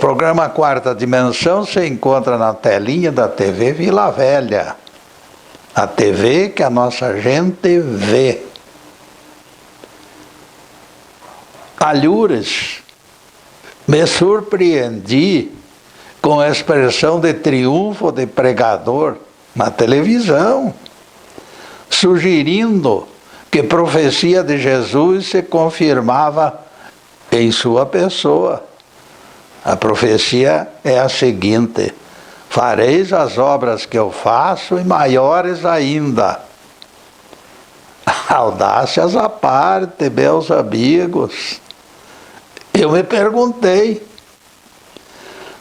programa Quarta Dimensão se encontra na telinha da TV Vila Velha. A TV que a nossa gente vê. Alhures, me surpreendi com a expressão de triunfo de pregador na televisão, sugerindo que a profecia de Jesus se confirmava em sua pessoa. A profecia é a seguinte: fareis as obras que eu faço e maiores ainda. Audácias à parte, meus amigos. Eu me perguntei,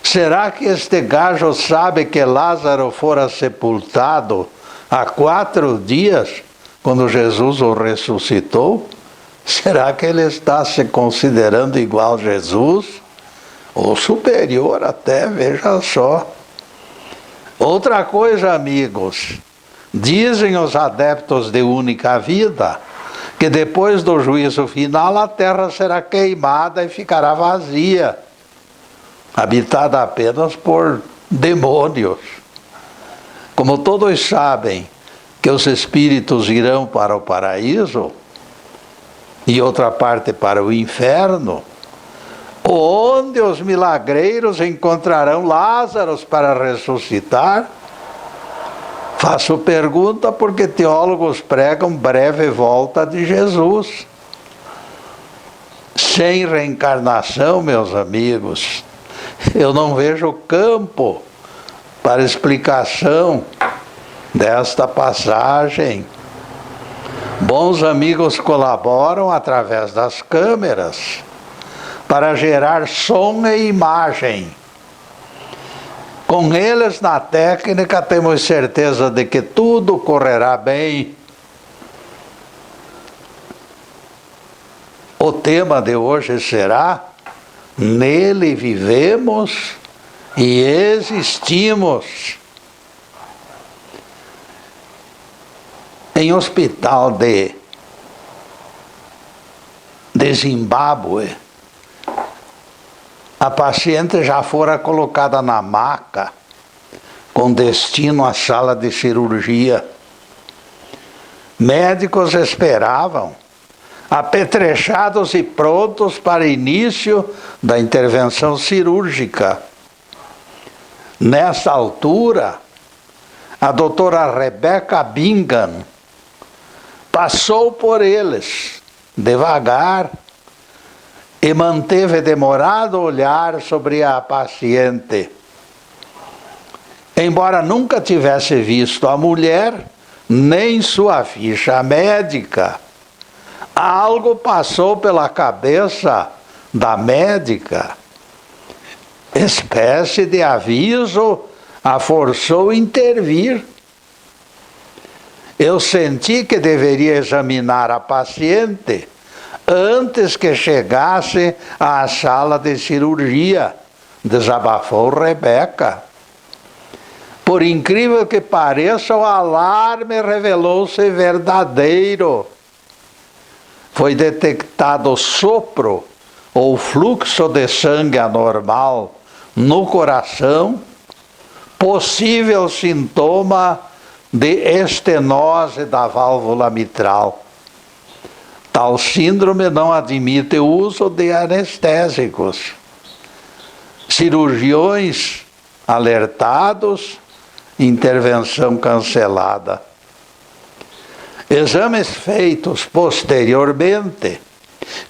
será que este gajo sabe que Lázaro fora sepultado há 4 dias, quando Jesus o ressuscitou? Será que ele está se considerando igual a Jesus? Ou superior até, veja só. Outra coisa, amigos, dizem os adeptos de única vida que depois do juízo final a terra será queimada e ficará vazia, habitada apenas por demônios. Como todos sabem que os espíritos irão para o paraíso e outra parte para o inferno, onde os milagreiros encontrarão Lázaros para ressuscitar? Faço pergunta porque teólogos pregam breve volta de Jesus. Sem reencarnação, meus amigos, eu não vejo campo para explicação desta passagem. Bons amigos colaboram através das câmeras para gerar som e imagem. Com eles na técnica temos certeza de que tudo correrá bem. O tema de hoje será: nele vivemos e existimos. Em hospital de Zimbábue, a paciente já fora colocada na maca, com destino à sala de cirurgia. Médicos esperavam, apetrechados e prontos para início da intervenção cirúrgica. Nessa altura, a doutora Rebecca Bingham passou por eles, devagar, e manteve demorado olhar sobre a paciente. Embora nunca tivesse visto a mulher, nem sua ficha médica, algo passou pela cabeça da médica. Espécie de aviso a forçou intervir. Eu senti que deveria examinar a paciente antes que chegasse à sala de cirurgia, desabafou Rebeca. Por incrível que pareça, o alarme revelou-se verdadeiro. Foi detectado sopro ou fluxo de sangue anormal no coração, possível sintoma de estenose da válvula mitral. Tal síndrome não admite o uso de anestésicos. Cirurgiões alertados, intervenção cancelada. Exames feitos posteriormente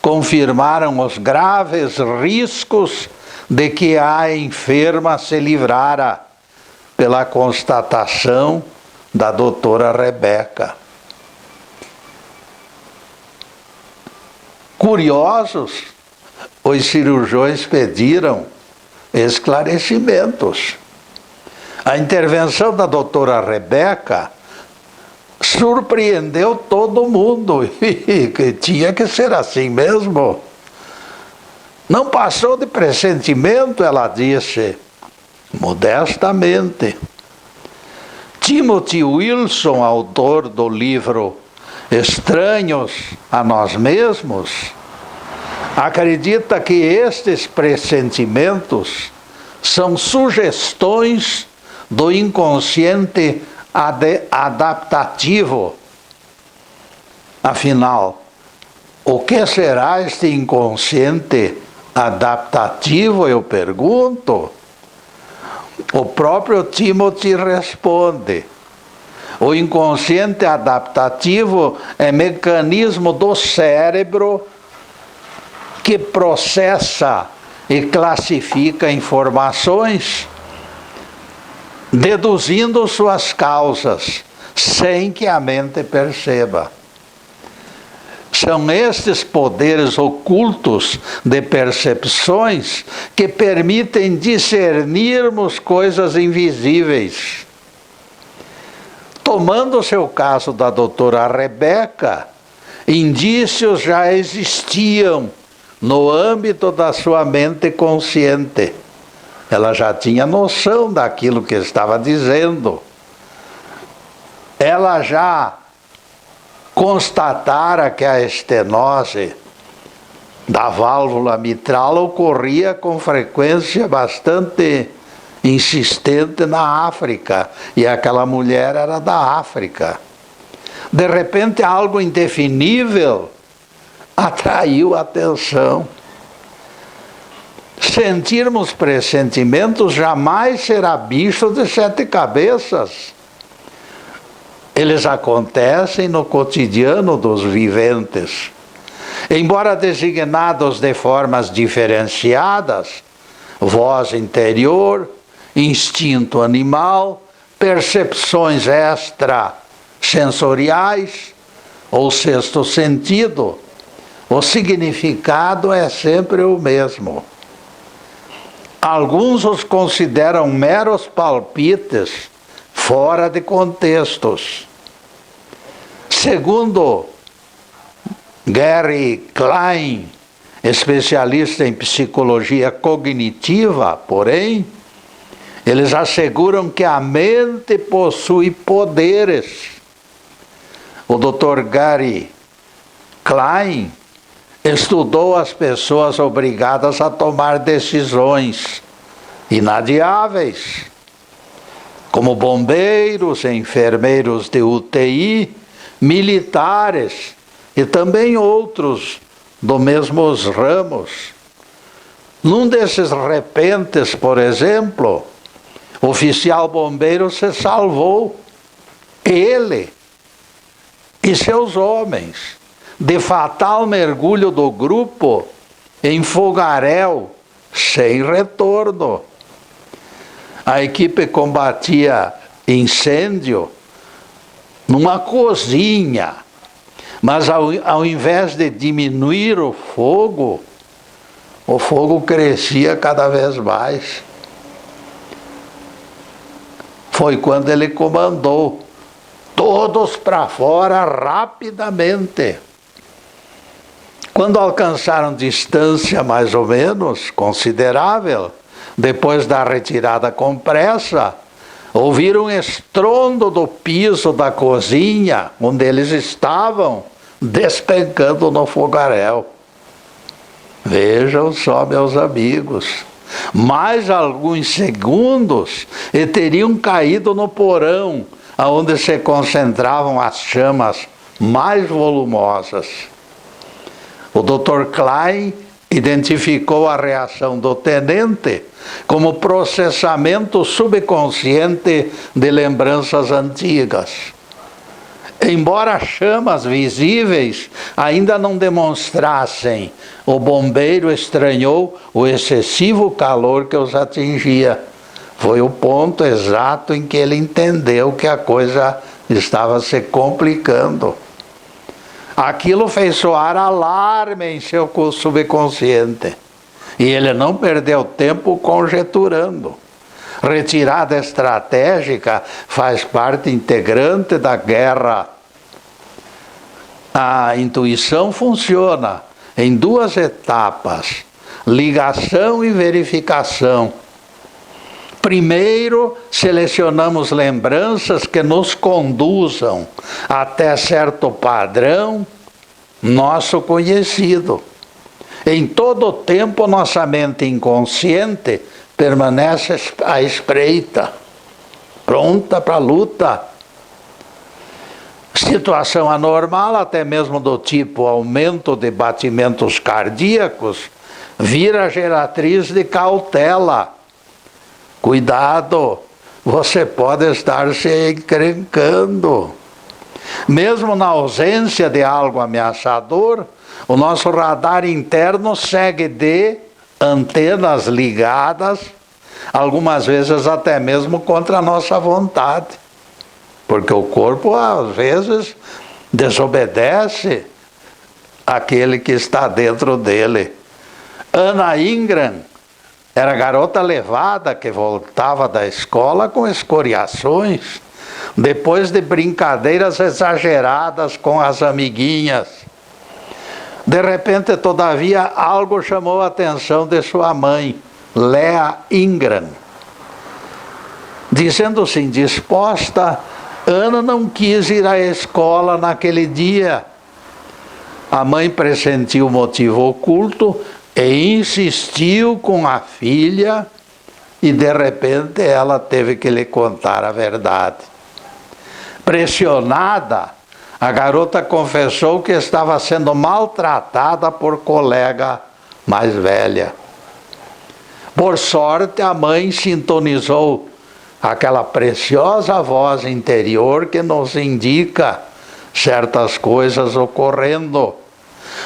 confirmaram os graves riscos de que a enferma se livrara, pela constatação da doutora Rebeca. Curiosos, os cirurgiões pediram esclarecimentos. A intervenção da doutora Rebeca surpreendeu todo mundo, e que tinha que ser assim mesmo. Não passou de pressentimento, ela disse, modestamente. Timothy Wilson, autor do livro Estranhos a Nós Mesmos, acredita que estes pressentimentos são sugestões do inconsciente adaptativo. Afinal, o que será este inconsciente adaptativo, eu pergunto? O próprio Timothy responde: o inconsciente adaptativo é mecanismo do cérebro que processa e classifica informações, deduzindo suas causas, sem que a mente perceba. São estes poderes ocultos de percepções que permitem discernirmos coisas invisíveis. Tomando o seu caso da doutora Rebeca, indícios já existiam no âmbito da sua mente consciente. Ela já tinha noção daquilo que estava dizendo. Ela já constatara que a estenose da válvula mitral ocorria com frequência bastante insistente na África, e aquela mulher era da África. De repente, algo indefinível atraiu a atenção. Sentirmos pressentimentos jamais será bicho de 7 cabeças. Eles acontecem no cotidiano dos viventes. Embora designados de formas diferenciadas, voz interior, instinto animal, percepções extrasensoriais ou sexto sentido, o significado é sempre o mesmo. Alguns os consideram meros palpites fora de contextos. Segundo Gary Klein, especialista em psicologia cognitiva, porém, eles asseguram que a mente possui poderes. O Dr. Gary Klein estudou as pessoas obrigadas a tomar decisões inadiáveis, como bombeiros, enfermeiros de UTI, militares e também outros dos mesmos ramos. Num desses repentes, por exemplo, o oficial bombeiro se salvou, ele e seus homens, de fatal mergulho do grupo em fogaréu sem retorno. A equipe combatia incêndio numa cozinha, mas ao invés de diminuir o fogo crescia cada vez mais. Foi quando ele comandou: todos para fora rapidamente. Quando alcançaram distância mais ou menos considerável, depois da retirada com pressa, ouviram um estrondo do piso da cozinha, onde eles estavam, despencando no fogaréu. Vejam só, meus amigos, mais alguns segundos e teriam caído no porão, onde se concentravam as chamas mais volumosas. O Dr. Klein identificou a reação do tenente como processamento subconsciente de lembranças antigas. Embora as chamas visíveis ainda não demonstrassem, o bombeiro estranhou o excessivo calor que os atingia. Foi o ponto exato em que ele entendeu que a coisa estava se complicando. Aquilo fez soar alarme em seu subconsciente. E ele não perdeu tempo conjeturando. Retirada estratégica faz parte integrante da guerra. A intuição funciona em 2 etapas: ligação e verificação. Primeiro, selecionamos lembranças que nos conduzam até certo padrão nosso conhecido. Em todo o tempo, nossa mente inconsciente permanece à espreita, pronta para a luta. Situação anormal, até mesmo do tipo aumento de batimentos cardíacos, vira geratriz de cautela. Cuidado, você pode estar se encrencando. Mesmo na ausência de algo ameaçador, o nosso radar interno segue de antenas ligadas, algumas vezes até mesmo contra a nossa vontade. Porque o corpo, às vezes, desobedece àquele que está dentro dele. Ana Ingram era garota levada que voltava da escola com escoriações, depois de brincadeiras exageradas com as amiguinhas. De repente, todavia, algo chamou a atenção de sua mãe, Lea Ingram. Dizendo-se indisposta, Ana não quis ir à escola naquele dia. A mãe pressentiu o motivo oculto e insistiu com a filha, e de repente ela teve que lhe contar a verdade. Pressionada, a garota confessou que estava sendo maltratada por colega mais velha. Por sorte, a mãe sintonizou aquela preciosa voz interior que nos indica certas coisas ocorrendo.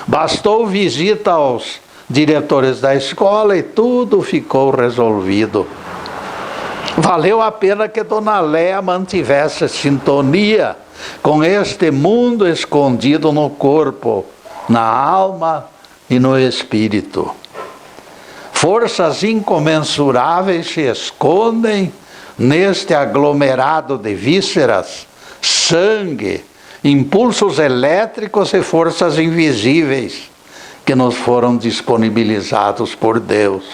Bastou visita aos diretores da escola e tudo ficou resolvido. Valeu a pena que Dona Léa mantivesse sintonia com este mundo escondido no corpo, na alma e no espírito. Forças incomensuráveis se escondem neste aglomerado de vísceras, sangue, impulsos elétricos e forças invisíveis que nos foram disponibilizados por Deus.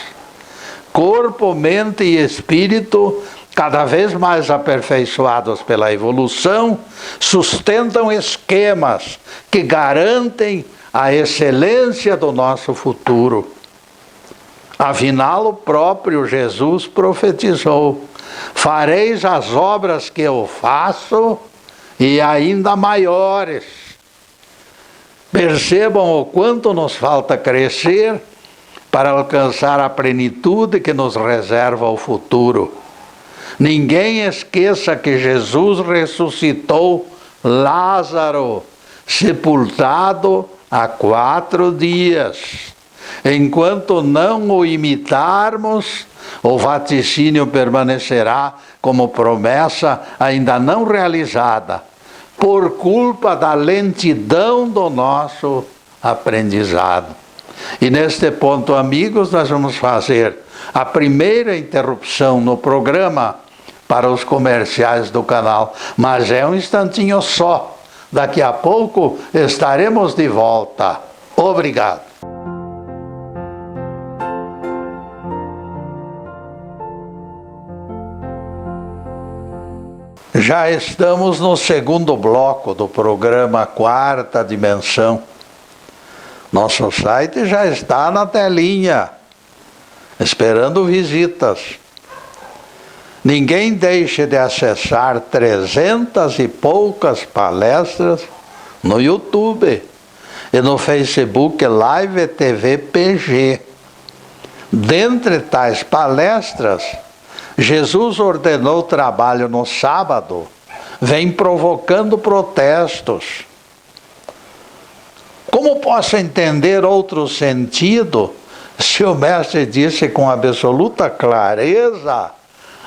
Corpo, mente e espírito, cada vez mais aperfeiçoados pela evolução, sustentam esquemas que garantem a excelência do nosso futuro. Afinal, o próprio Jesus profetizou: fareis as obras que eu faço e ainda maiores. Percebam o quanto nos falta crescer para alcançar a plenitude que nos reserva o futuro. Ninguém esqueça que Jesus ressuscitou Lázaro, sepultado há 4 dias. Enquanto não o imitarmos, o vaticínio permanecerá como promessa ainda não realizada, por culpa da lentidão do nosso aprendizado. E neste ponto, amigos, nós vamos fazer a primeira interrupção no programa para os comerciais do canal. Mas é um instantinho só. Daqui a pouco estaremos de volta. Obrigado. Já estamos no segundo bloco do programa Quarta Dimensão. Nosso site já está na telinha, esperando visitas. Ninguém deixe de acessar 300 e poucas palestras no YouTube e no Facebook Live TV PG. Dentre tais palestras, Jesus ordenou trabalho no sábado, vem provocando protestos. Como posso entender outro sentido se o mestre disse com absoluta clareza: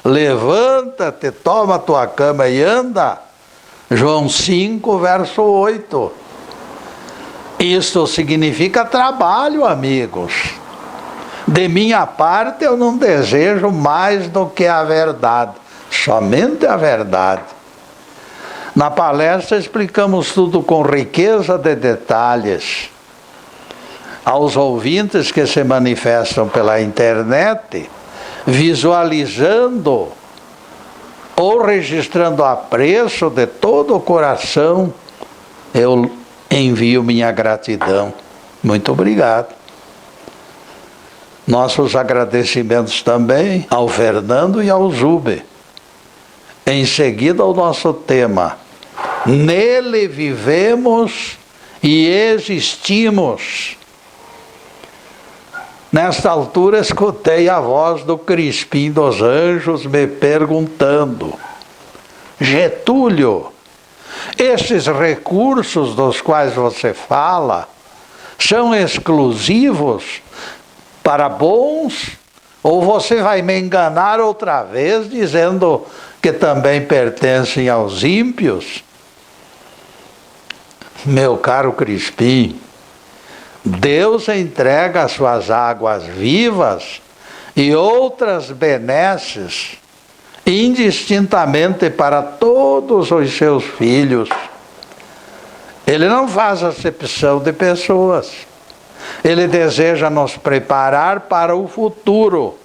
levanta-te, toma tua cama e anda? João 5, verso 8. Isto significa trabalho, amigos. De minha parte, eu não desejo mais do que a verdade, somente a verdade. Na palestra explicamos tudo com riqueza de detalhes. Aos ouvintes que se manifestam pela internet, visualizando ou registrando apreço de todo o coração, eu envio minha gratidão. Muito obrigado. Nossos agradecimentos também ao Fernando e ao Zube. Em seguida, o nosso tema: nele vivemos e existimos. Nesta altura, escutei a voz do Crispim dos Anjos me perguntando: Getúlio, esses recursos dos quais você fala são exclusivos para bons? Ou você vai me enganar outra vez dizendo que também pertencem aos ímpios? Meu caro Crispim, Deus entrega as suas águas vivas e outras benesses indistintamente para todos os seus filhos. Ele não faz acepção de pessoas. Ele deseja nos preparar para o futuro.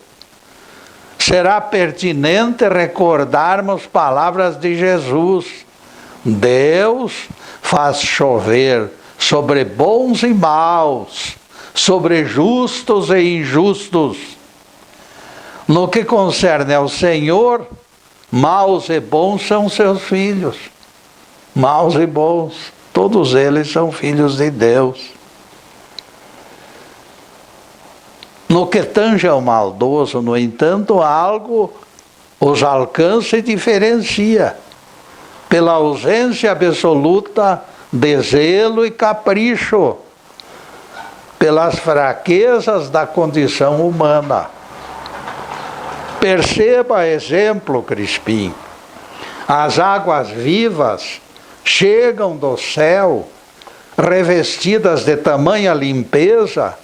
Será pertinente recordarmos palavras de Jesus: Deus faz chover sobre bons e maus, sobre justos e injustos. No que concerne ao Senhor, maus e bons são seus filhos. Maus e bons, todos eles são filhos de Deus. No que tange ao maldoso, no entanto, algo os alcança e diferencia, pela ausência absoluta de zelo e capricho, pelas fraquezas da condição humana. Perceba exemplo, Crispim. As águas vivas chegam do céu, revestidas de tamanha limpeza,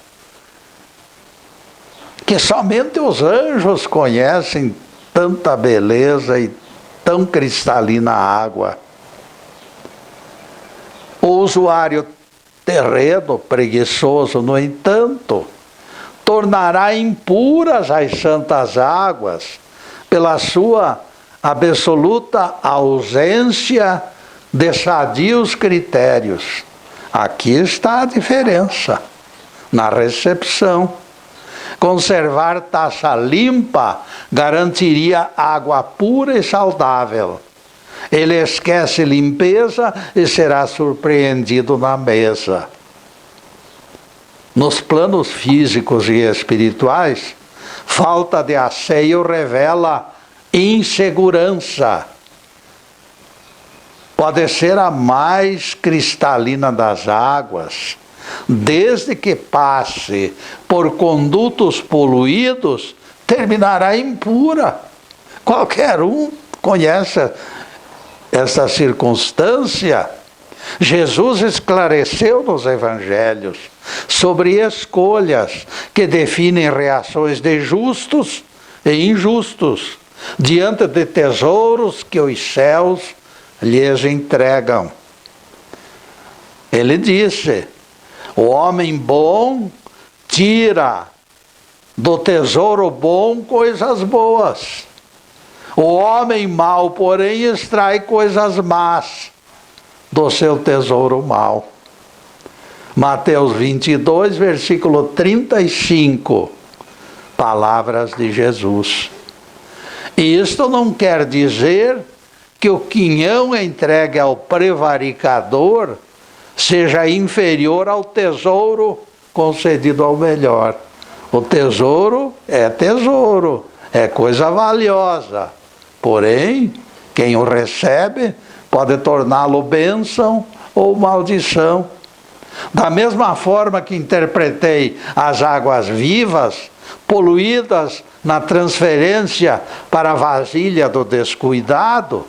que somente os anjos conhecem tanta beleza e tão cristalina água. O usuário terreno, preguiçoso, no entanto, tornará impuras as santas águas pela sua absoluta ausência de sadios critérios. Aqui está a diferença, na recepção. Conservar taça limpa garantiria água pura e saudável. Ele esquece limpeza e será surpreendido na mesa. Nos planos físicos e espirituais, falta de asseio revela insegurança. Pode ser a mais cristalina das águas, desde que passe por condutos poluídos, terminará impura. Qualquer um conhece essa circunstância. Jesus esclareceu nos evangelhos sobre escolhas que definem reações de justos e injustos diante de tesouros que os céus lhes entregam. Ele disse: o homem bom tira do tesouro bom coisas boas. O homem mau, porém, extrai coisas más do seu tesouro mau. Mateus 22, versículo 35. Palavras de Jesus. E isto não quer dizer que o quinhão entregue ao prevaricador seja inferior ao tesouro concedido ao melhor. O tesouro, é coisa valiosa. Porém, quem o recebe pode torná-lo bênção ou maldição. Da mesma forma que interpretei as águas vivas, poluídas na transferência para a vasilha do descuidado,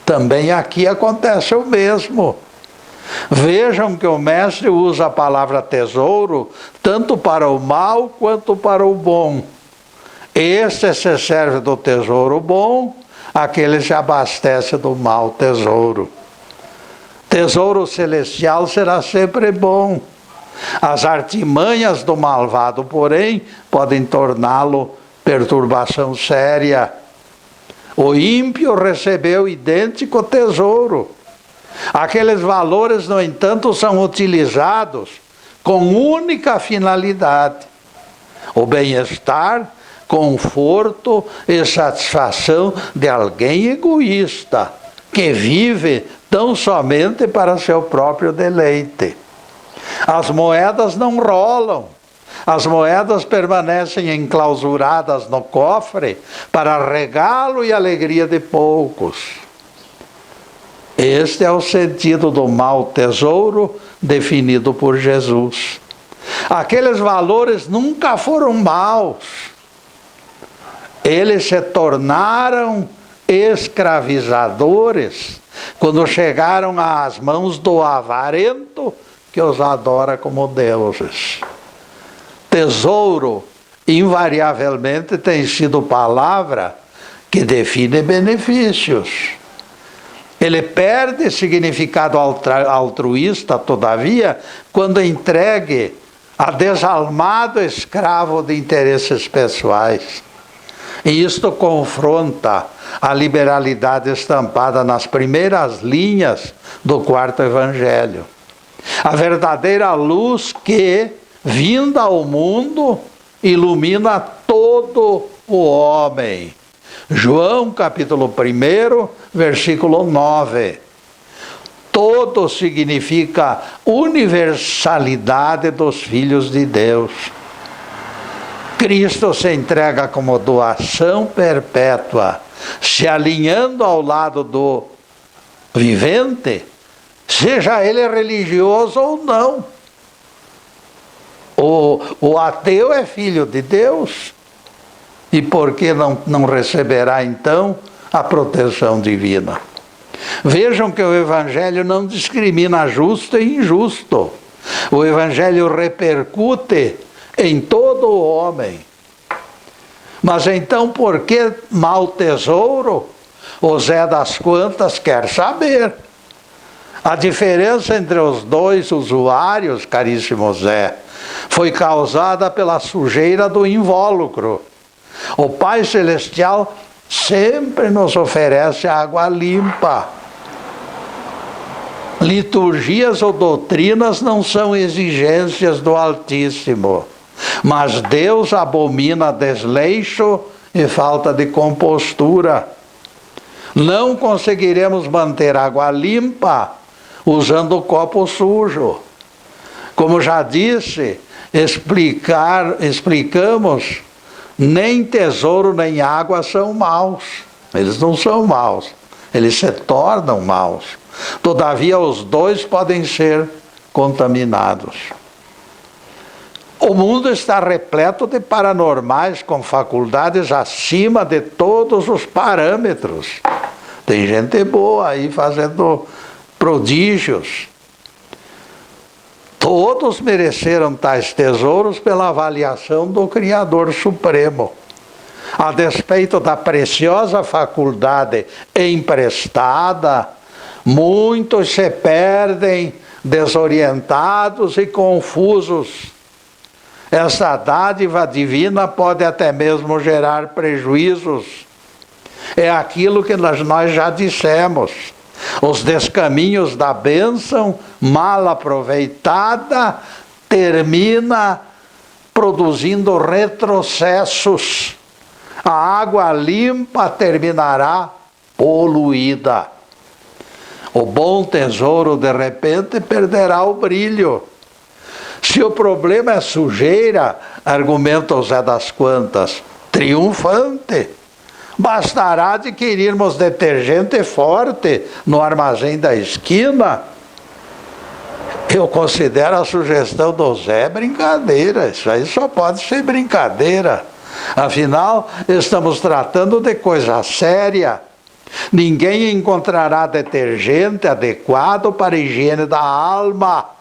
também aqui acontece o mesmo. Vejam que o mestre usa a palavra tesouro tanto para o mal quanto para o bom. Este se serve do tesouro bom, aquele se abastece do mau tesouro. Tesouro celestial será sempre bom. As artimanhas do malvado, porém, podem torná-lo perturbação séria. O ímpio recebeu idêntico tesouro. Aqueles valores, no entanto, são utilizados com única finalidade: o bem-estar, conforto e satisfação de alguém egoísta, que vive tão somente para seu próprio deleite. As moedas não rolam, as moedas permanecem enclausuradas no cofre para regalo e alegria de poucos. Este é o sentido do mau tesouro definido por Jesus. Aqueles valores nunca foram maus. Eles se tornaram escravizadores quando chegaram às mãos do avarento que os adora como deuses. Tesouro, invariavelmente, tem sido palavra que define benefícios. Ele perde significado altruísta, todavia, quando entregue a desalmado escravo de interesses pessoais. E isto confronta a liberalidade estampada nas primeiras linhas do quarto evangelho. A verdadeira luz que, vinda ao mundo, ilumina todo o homem. João capítulo 1, versículo 9. Todo significa universalidade dos filhos de Deus. Cristo se entrega como doação perpétua, se alinhando ao lado do vivente, seja ele religioso ou não. O ateu é filho de Deus, e por que não receberá então a proteção divina? Vejam que o Evangelho não discrimina justo e injusto. O Evangelho repercute em todo o homem. Mas então por que mau tesouro? O Zé das Quantas quer saber. A diferença entre os dois usuários, caríssimo Zé, foi causada pela sujeira do invólucro. O Pai Celestial sempre nos oferece água limpa. Liturgias ou doutrinas não são exigências do Altíssimo, mas Deus abomina desleixo e falta de compostura. Não conseguiremos manter água limpa usando o copo sujo. Como já disse, explicamos, nem tesouro nem água são maus. Eles não são maus, eles se tornam maus. Todavia, os dois podem ser contaminados. O mundo está repleto de paranormais com faculdades acima de todos os parâmetros. Tem gente boa aí fazendo prodígios. Todos mereceram tais tesouros pela avaliação do Criador Supremo. A despeito da preciosa faculdade emprestada, muitos se perdem desorientados e confusos. Essa dádiva divina pode até mesmo gerar prejuízos. É aquilo que nós já dissemos. Os descaminhos da bênção, mal aproveitada, termina produzindo retrocessos. A água limpa terminará poluída. O bom tesouro, de repente, perderá o brilho. Se o problema é sujeira, argumenta o Zé das Quantas, triunfante. Bastará adquirirmos detergente forte no armazém da esquina. Eu considero a sugestão do Zé brincadeira. Isso aí só pode ser brincadeira. Afinal, estamos tratando de coisa séria. Ninguém encontrará detergente adequado para a higiene da alma.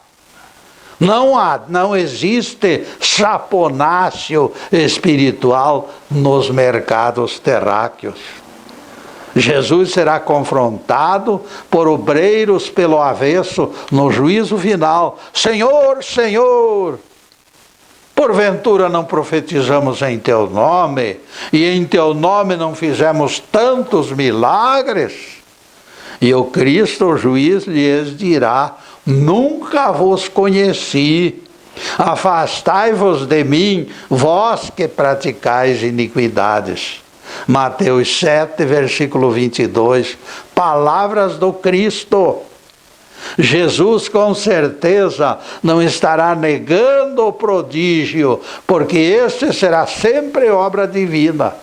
Não existe saponáceo espiritual nos mercados terráqueos. Jesus será confrontado por obreiros pelo avesso no juízo final. Senhor, Senhor, porventura não profetizamos em teu nome, e em teu nome não fizemos tantos milagres? E o Cristo, o juiz, lhes dirá: nunca vos conheci, Afastai-vos de mim, vós que praticais iniquidades. Mateus 7, versículo 22, palavras do Cristo. Jesus com certeza não estará negando o prodígio, porque este será sempre obra divina.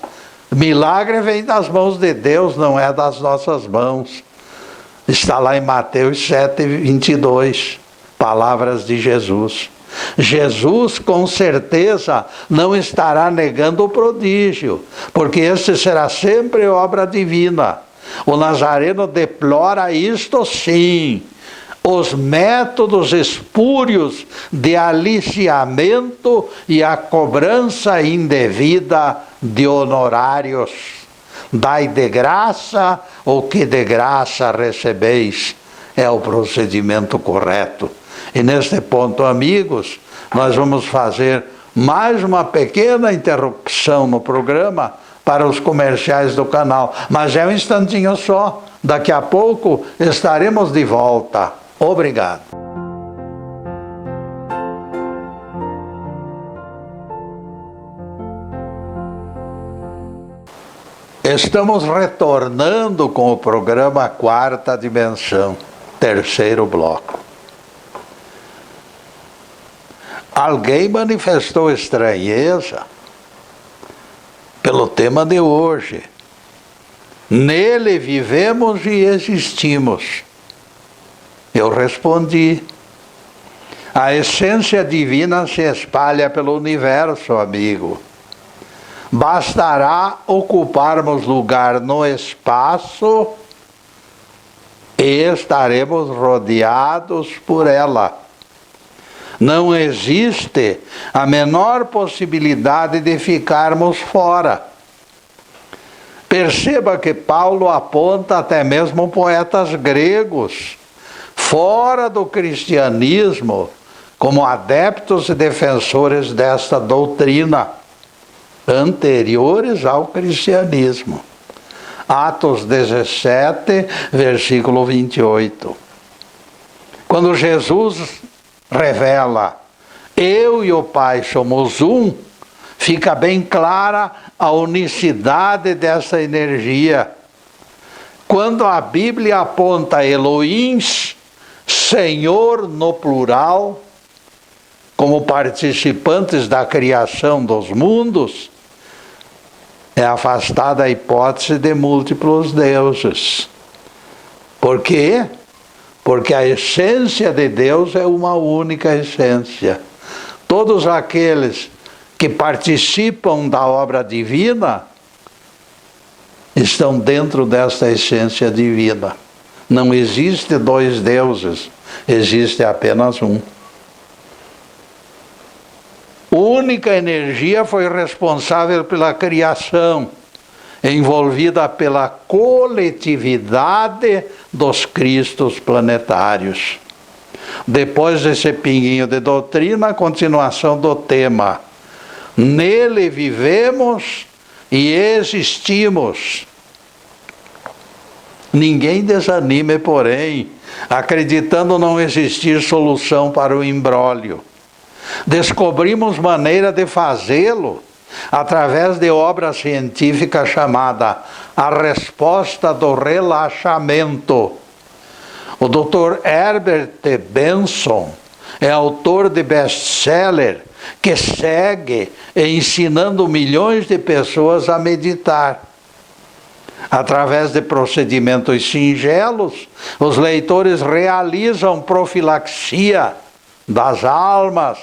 Milagre vem das mãos de Deus, não é das nossas mãos. Está lá em Mateus 7, 22, palavras de Jesus. Jesus com certeza não estará negando o prodígio, porque este será sempre obra divina. O Nazareno deplora isto sim, os métodos espúrios de aliciamento e a cobrança indevida de honorários. Dai de graça o que de graça recebeis, é o procedimento correto. E neste ponto, amigos, nós vamos fazer mais uma pequena interrupção no programa para os comerciais do canal. Mas é um instantinho só. Daqui a pouco estaremos de volta. Obrigado. Estamos retornando com o programa Quarta Dimensão, terceiro bloco. Alguém manifestou estranheza pelo tema de hoje. Nele vivemos e existimos. Eu respondi: a essência divina se espalha pelo universo, amigo. Bastará ocuparmos lugar no espaço e estaremos rodeados por ela. Não existe a menor possibilidade de ficarmos fora. Perceba que Paulo aponta até mesmo poetas gregos, fora do cristianismo, como adeptos e defensores desta doutrina, anteriores ao cristianismo. Atos 17, versículo 28. Quando Jesus revela, eu e o Pai somos um, fica bem clara a unicidade dessa energia. Quando a Bíblia aponta Elohim, Senhor no plural, como participantes da criação dos mundos, é afastada a hipótese de múltiplos deuses. Por quê? Porque a essência de Deus é uma única essência. Todos aqueles que participam da obra divina estão dentro desta essência divina. Não existe dois deuses, existe apenas um. Única energia foi responsável pela criação, envolvida pela coletividade dos Cristos planetários. Depois desse pinguinho de doutrina, a continuação do tema. Nele vivemos e existimos. Ninguém desanime, porém, acreditando não existir solução para o imbróglio. Descobrimos maneira de fazê-lo através de obra científica chamada A Resposta do Relaxamento. O Dr. Herbert Benson é autor de best-seller que segue ensinando milhões de pessoas a meditar. Através de procedimentos singelos, os leitores realizam profilaxia das almas,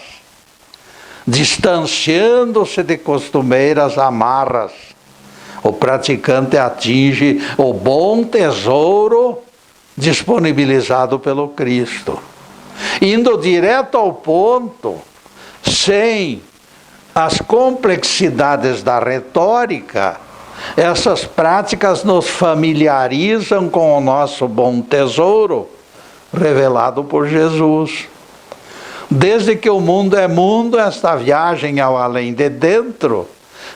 distanciando-se de costumeiras amarras. O praticante atinge o bom tesouro disponibilizado pelo Cristo, indo direto ao ponto, sem as complexidades da retórica. Essas práticas nos familiarizam com o nosso bom tesouro, revelado por Jesus. Desde que o mundo é mundo, esta viagem ao além de dentro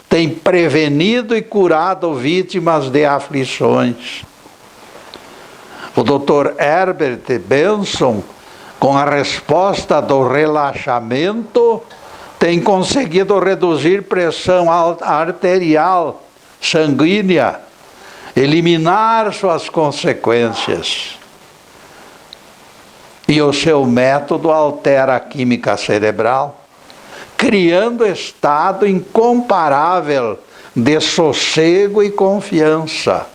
tem prevenido e curado vítimas de aflições. O Dr. Herbert Benson com a resposta do relaxamento, tem conseguido reduzir pressão arterial, sanguínea, eliminar suas consequências. E o seu método altera a química cerebral, criando estado incomparável de sossego e confiança.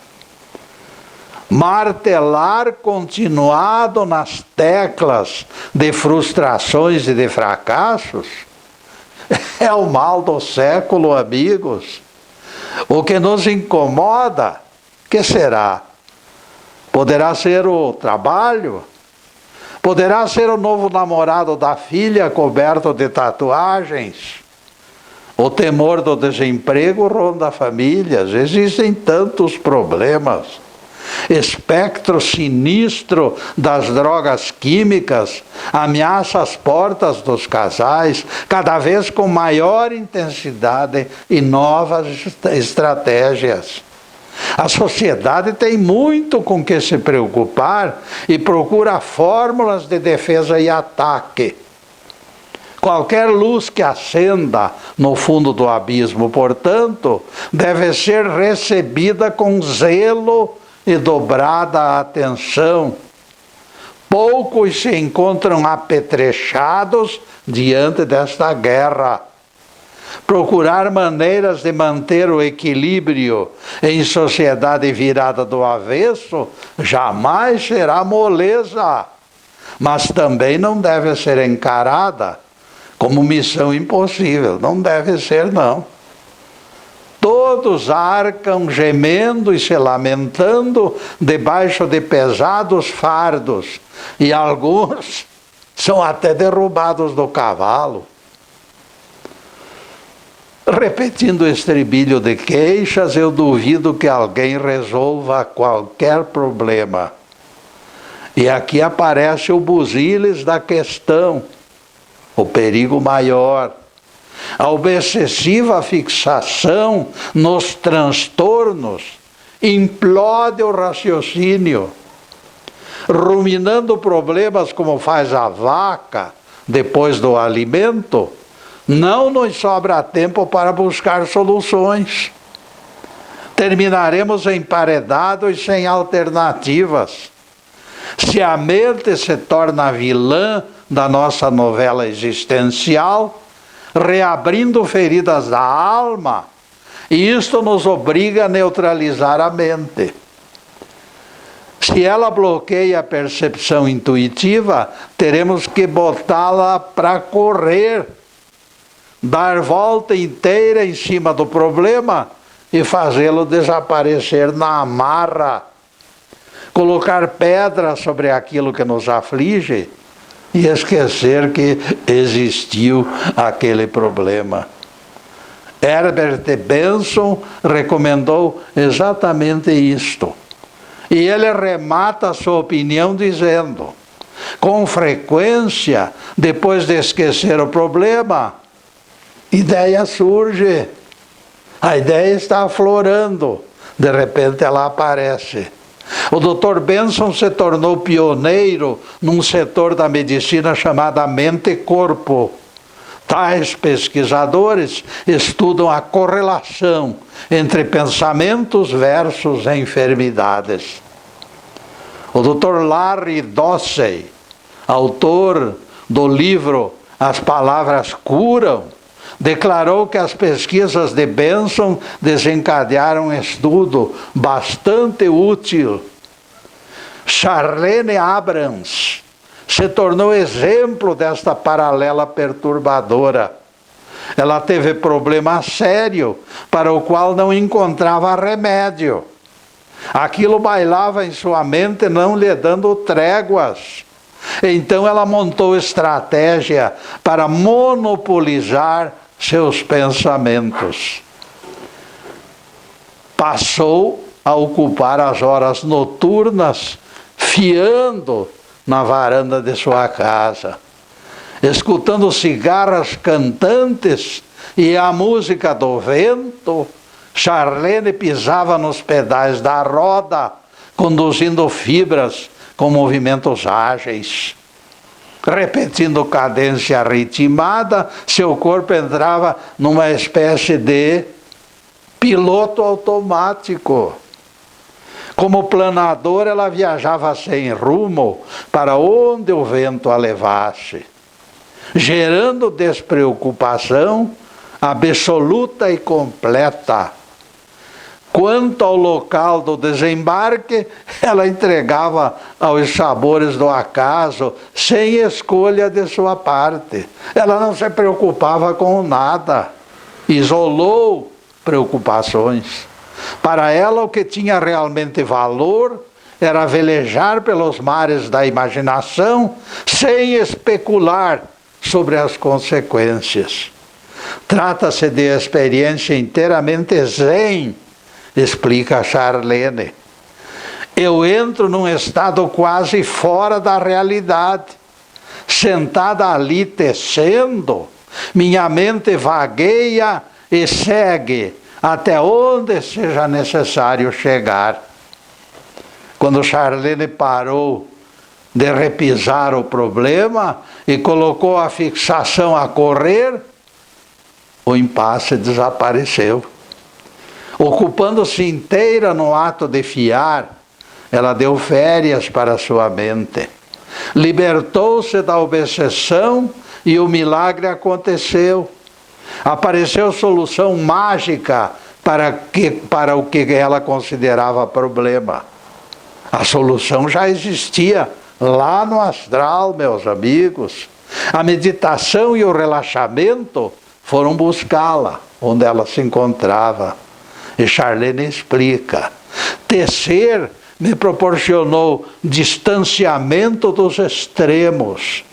Martelar continuado nas teclas de frustrações e de fracassos é o mal do século, amigos. O que nos incomoda, que será? Poderá ser o trabalho? Poderá ser o novo namorado da filha coberto de tatuagens? O temor do desemprego ronda famílias. Existem tantos problemas. Espectro sinistro das drogas químicas ameaça as portas dos casais, cada vez com maior intensidade e novas estratégias. A sociedade tem muito com que se preocupar e procura fórmulas de defesa e ataque. Qualquer luz que acenda no fundo do abismo, portanto, deve ser recebida com zelo e dobrada atenção. Poucos se encontram apetrechados diante desta guerra. Procurar maneiras de manter o equilíbrio em sociedade virada do avesso jamais será moleza, mas também não deve ser encarada como missão impossível. Não deve ser, não. Todos arcam gemendo e se lamentando debaixo de pesados fardos, e alguns são até derrubados do cavalo. Repetindo o estribilho de queixas, eu duvido que alguém resolva qualquer problema. E aqui aparece o busilis da questão, o perigo maior. A obsessiva fixação nos transtornos implode o raciocínio. Ruminando problemas como faz a vaca depois do alimento, não nos sobra tempo para buscar soluções. Terminaremos emparedados sem alternativas. Se a mente se torna vilã da nossa novela existencial, reabrindo feridas da alma, e isto nos obriga a neutralizar a mente. Se ela bloqueia a percepção intuitiva, teremos que botá-la para correr, dar volta inteira em cima do problema e fazê-lo desaparecer na amarra, colocar pedra sobre aquilo que nos aflige e esquecer que existiu aquele problema. Herbert Benson recomendou exatamente isto. E ele remata a sua opinião dizendo: com frequência, depois de esquecer o problema, ideia surge. A ideia está aflorando. De repente ela aparece. O Dr. Benson se tornou pioneiro num setor da medicina chamada mente-corpo. Tais pesquisadores estudam a correlação entre pensamentos versus enfermidades. O Dr. Larry Dossey, autor do livro As Palavras Curam, declarou que as pesquisas de Benson desencadearam um estudo bastante útil. Charlene Abrams se tornou exemplo desta paralela perturbadora. Ela teve problema sério para o qual não encontrava remédio. Aquilo bailava em sua mente, não lhe dando tréguas. Então ela montou estratégia para monopolizar seus pensamentos. Passou a ocupar as horas noturnas, fiando na varanda de sua casa, escutando cigarras cantantes e a música do vento. Charlene pisava nos pedais da roda, conduzindo fibras com movimentos ágeis. repetindo cadência ritmada, seu corpo entrava numa espécie de piloto automático. Como planador, ela viajava sem rumo para onde o vento a levasse, gerando despreocupação absoluta e completa. Quanto ao local do desembarque, ela entregava aos sabores do acaso, sem escolha de sua parte. Ela não se preocupava com nada, isolou preocupações. Para ela, o que tinha realmente valor era velejar pelos mares da imaginação, sem especular sobre as consequências. Trata-se de experiência inteiramente zen, explica Charlene. Eu entro num estado quase fora da realidade. Sentada ali tecendo, minha mente vagueia e segue até onde seja necessário chegar. Quando Charlene parou de repisar o problema e colocou a fixação a correr, o impasse desapareceu. Ocupando-se inteira no ato de fiar, ela deu férias para sua mente. Libertou-se da obsessão e o milagre aconteceu. Apareceu solução mágica para o que ela considerava problema. A solução já existia lá no astral, meus amigos. A meditação e o relaxamento foram buscá-la onde ela se encontrava. E Charlene explica: tecer me proporcionou distanciamento dos extremos.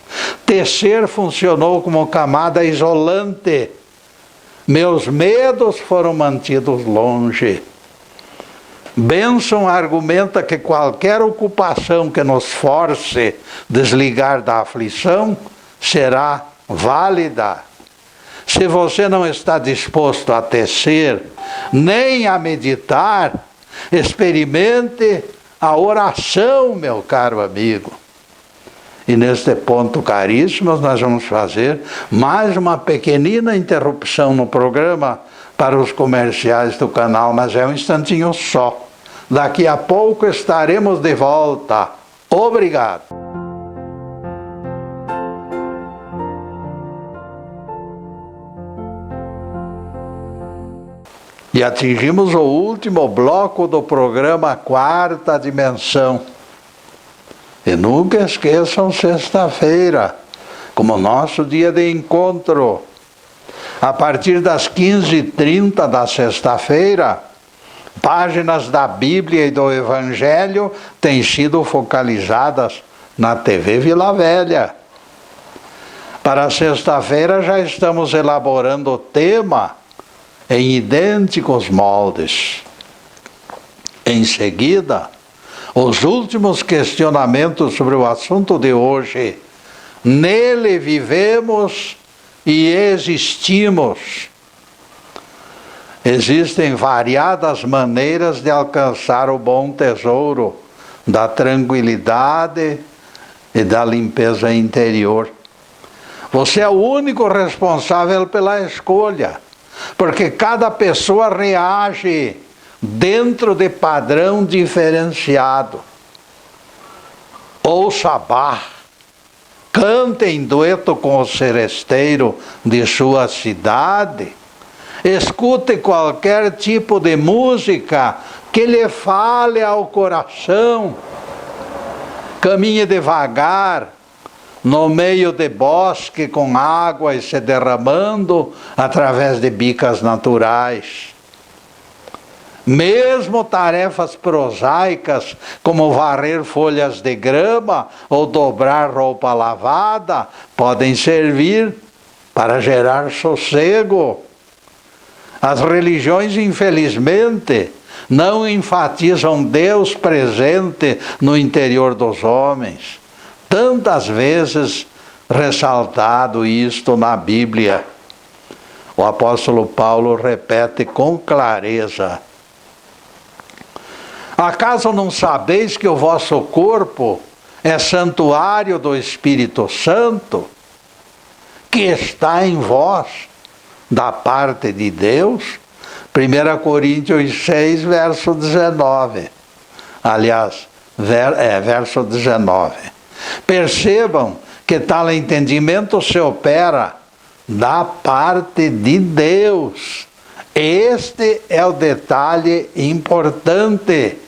Tecer funcionou como camada isolante. Meus medos foram mantidos longe. Benson argumenta que qualquer ocupação que nos force desligar da aflição será válida. Se você não está disposto a tecer, nem a meditar, experimente a oração, meu caro amigo. E neste ponto, caríssimos, nós vamos fazer mais uma pequenina interrupção no programa para os comerciais do canal, mas é um instantinho só. Daqui a pouco estaremos de volta. Obrigado. E atingimos o último bloco do programa Quarta Dimensão. E nunca esqueçam sexta-feira, como nosso dia de encontro. A partir das 15h30 da sexta-feira, páginas da Bíblia e do Evangelho têm sido focalizadas na TV Vila Velha. Para sexta-feira já estamos elaborando o tema em idênticos moldes. Em seguida, os últimos questionamentos sobre o assunto de hoje. Nele vivemos e existimos. Existem variadas maneiras de alcançar o bom tesouro da tranquilidade e da limpeza interior. Você é o único responsável pela escolha, porque cada pessoa reage dentro de padrão diferenciado. Ouça Bach, cante em dueto com o seresteiro de sua cidade, escute qualquer tipo de música que lhe fale ao coração, caminhe devagar no meio de bosque com água se derramando através de bicas naturais. Mesmo tarefas prosaicas, como varrer folhas de grama ou dobrar roupa lavada, podem servir para gerar sossego. As religiões, infelizmente, não enfatizam Deus presente no interior dos homens. Tantas vezes ressaltado isto na Bíblia. O apóstolo Paulo repete com clareza: acaso não sabeis que o vosso corpo é santuário do Espírito Santo, que está em vós, da parte de Deus. 1 Coríntios 6, verso 19. Aliás, verso 19. Percebam que tal entendimento se opera da parte de Deus. Este é o detalhe importante.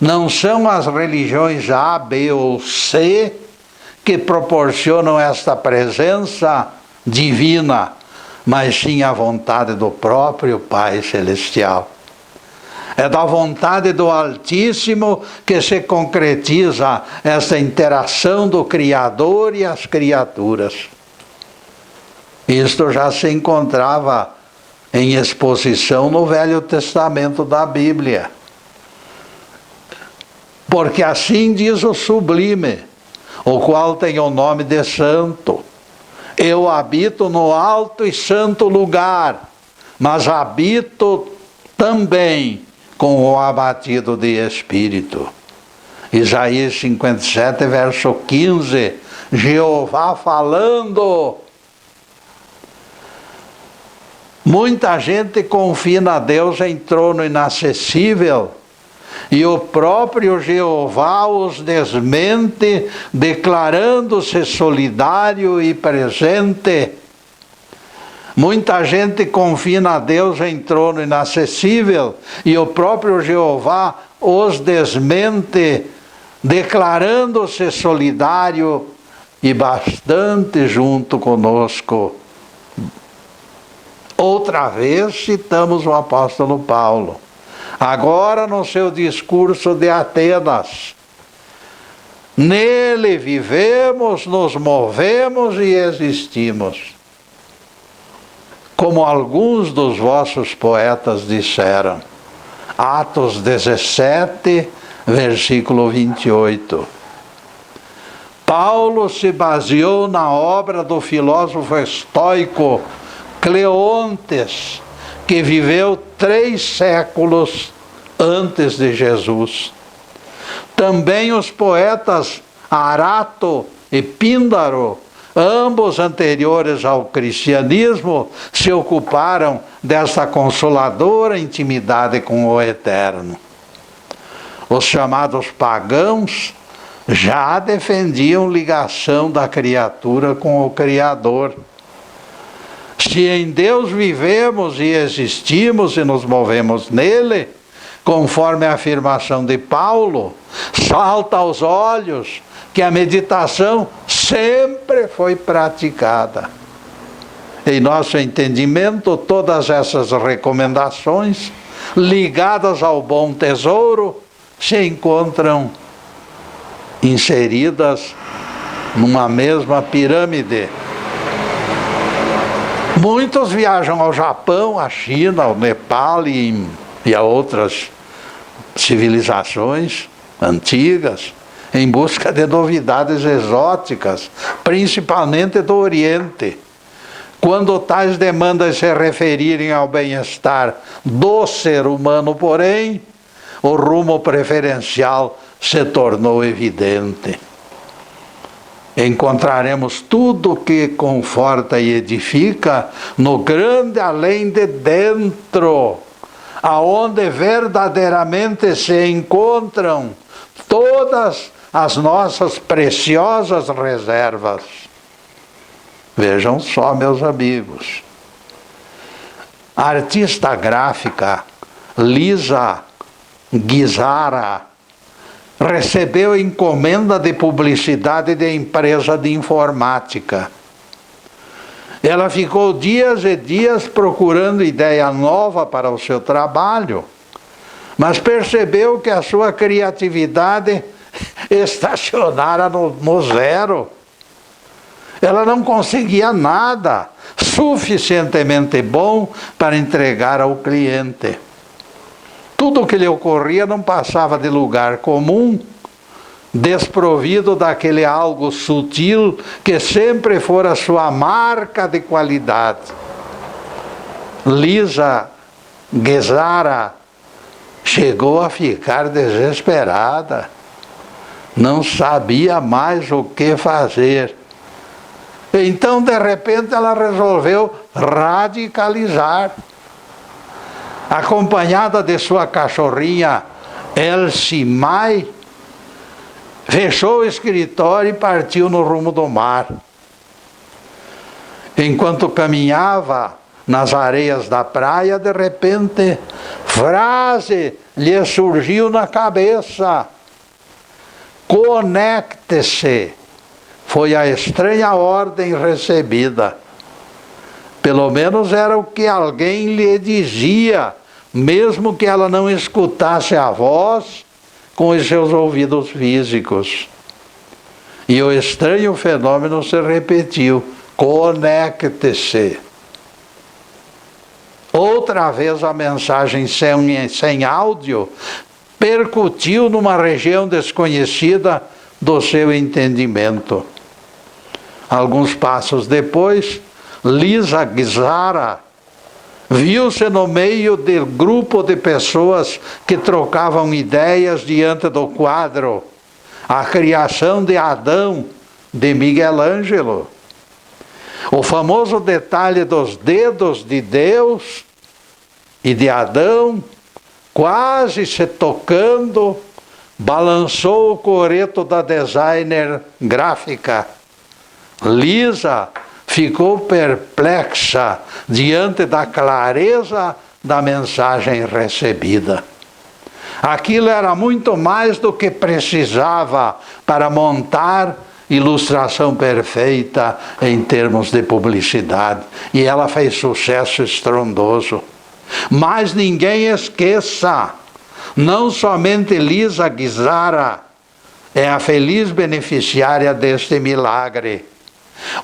Não são as religiões A, B ou C que proporcionam esta presença divina, mas sim a vontade do próprio Pai Celestial. É da vontade do Altíssimo que se concretiza essa interação do Criador e as criaturas. Isto já se encontrava em exposição no Velho Testamento da Bíblia. Porque assim diz o sublime, o qual tem o nome de santo. Eu habito no alto e santo lugar, mas habito também com o abatido de espírito. Isaías 57, verso 15, Jeová falando. Muita gente confina a Deus em trono inacessível, e o próprio Jeová os desmente, declarando-se solidário e presente. Muita gente confina a Deus em trono inacessível, e o próprio Jeová os desmente, declarando-se solidário e bastante junto conosco. Outra vez citamos o apóstolo Paulo, agora no seu discurso de Atenas. Nele vivemos, nos movemos e existimos. Como alguns dos vossos poetas disseram. Atos 17, versículo 28. Paulo se baseou na obra do filósofo estoico Cleontes, que viveu 3 séculos antes de Jesus. Também os poetas Arato e Píndaro, ambos anteriores ao cristianismo, se ocuparam dessa consoladora intimidade com o Eterno. Os chamados pagãos já defendiam ligação da criatura com o Criador. Se em Deus vivemos e existimos e nos movemos nele, conforme a afirmação de Paulo, salta aos olhos que a meditação sempre foi praticada. Em nosso entendimento, todas essas recomendações, ligadas ao bom tesouro, se encontram inseridas numa mesma pirâmide. Muitos viajam ao Japão, à China, ao Nepal e a outras civilizações antigas, em busca de novidades exóticas, principalmente do Oriente. Quando tais demandas se referirem ao bem-estar do ser humano, porém, o rumo preferencial se tornou evidente. Encontraremos tudo que conforta e edifica no grande além de dentro, aonde verdadeiramente se encontram todas as nossas preciosas reservas. Vejam só, meus amigos. A artista gráfica Lisa Guizara recebeu encomenda de publicidade de empresa de informática. Ela ficou dias e dias procurando ideia nova para o seu trabalho, mas percebeu que a sua criatividade estacionara no zero. Ela não conseguia nada suficientemente bom para entregar ao cliente. Tudo o que lhe ocorria não passava de lugar comum, desprovido daquele algo sutil que sempre fora sua marca de qualidade. Lisa Guizara chegou a ficar desesperada. não sabia mais o que fazer. Então, de repente, ela resolveu radicalizar. Acompanhada de sua cachorrinha Elsie Mai, fechou o escritório e partiu no rumo do mar. Enquanto caminhava nas areias da praia, de repente, frase lhe surgiu na cabeça: conecte-se. Foi a estranha ordem recebida. Pelo menos era o que alguém lhe dizia, mesmo que ela não escutasse a voz com os seus ouvidos físicos. E o estranho fenômeno se repetiu: conecte-se. Outra vez a mensagem sem áudio percutiu numa região desconhecida do seu entendimento. Alguns passos depois, Lisa Gizara viu-se no meio de grupo de pessoas que trocavam ideias diante do quadro A Criação de Adão, de Miguel Ângelo. O famoso detalhe dos dedos de Deus e de Adão, quase se tocando, balançou o coreto da designer gráfica. Lisa ficou perplexa diante da clareza da mensagem recebida. Aquilo era muito mais do que precisava para montar ilustração perfeita em termos de publicidade. E ela fez sucesso estrondoso. Mas ninguém esqueça, não somente Lisa Gizara é a feliz beneficiária deste milagre.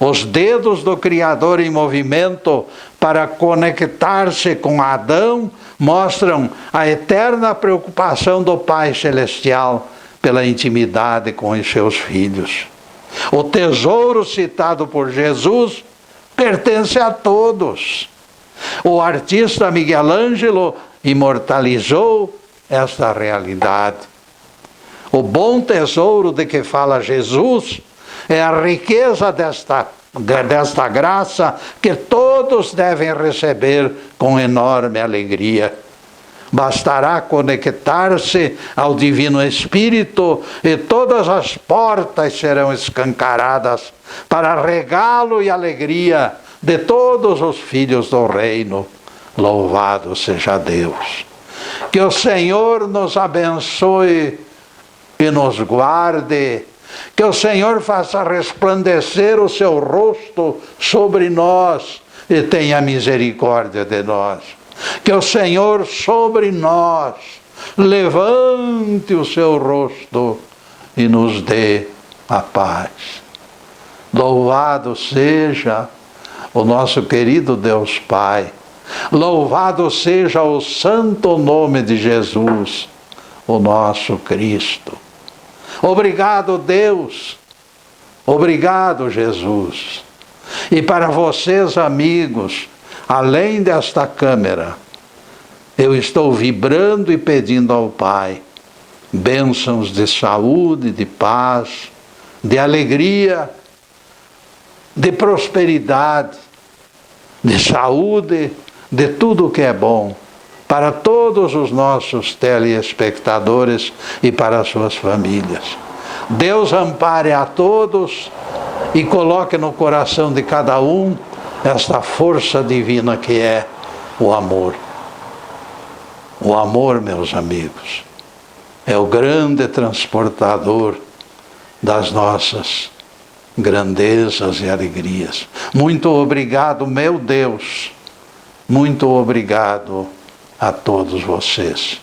Os dedos do Criador em movimento para conectar-se com Adão mostram a eterna preocupação do Pai Celestial pela intimidade com os seus filhos. O tesouro citado por Jesus pertence a todos. O artista Miguel Ângelo imortalizou esta realidade. O bom tesouro de que fala Jesus é a riqueza desta graça que todos devem receber com enorme alegria. Bastará conectar-se ao Divino Espírito e todas as portas serão escancaradas para regalo e alegria de todos os filhos do reino. Louvado seja Deus. Que o Senhor nos abençoe e nos guarde. Que o Senhor faça resplandecer o seu rosto sobre nós e tenha misericórdia de nós. Que o Senhor sobre nós levante o seu rosto e nos dê a paz. Louvado seja o nosso querido Deus Pai. Louvado seja o santo nome de Jesus, o nosso Cristo. Obrigado, Deus. Obrigado, Jesus. E para vocês, amigos, além desta câmera, eu estou vibrando e pedindo ao Pai bênçãos de saúde, de paz, de alegria, de prosperidade, de saúde, de tudo o que é bom, para todos os nossos telespectadores e para as suas famílias. Deus ampare a todos e coloque no coração de cada um esta força divina que é o amor. O amor, meus amigos, é o grande transportador das nossas grandezas e alegrias. Muito obrigado, meu Deus. Muito obrigado a todos vocês.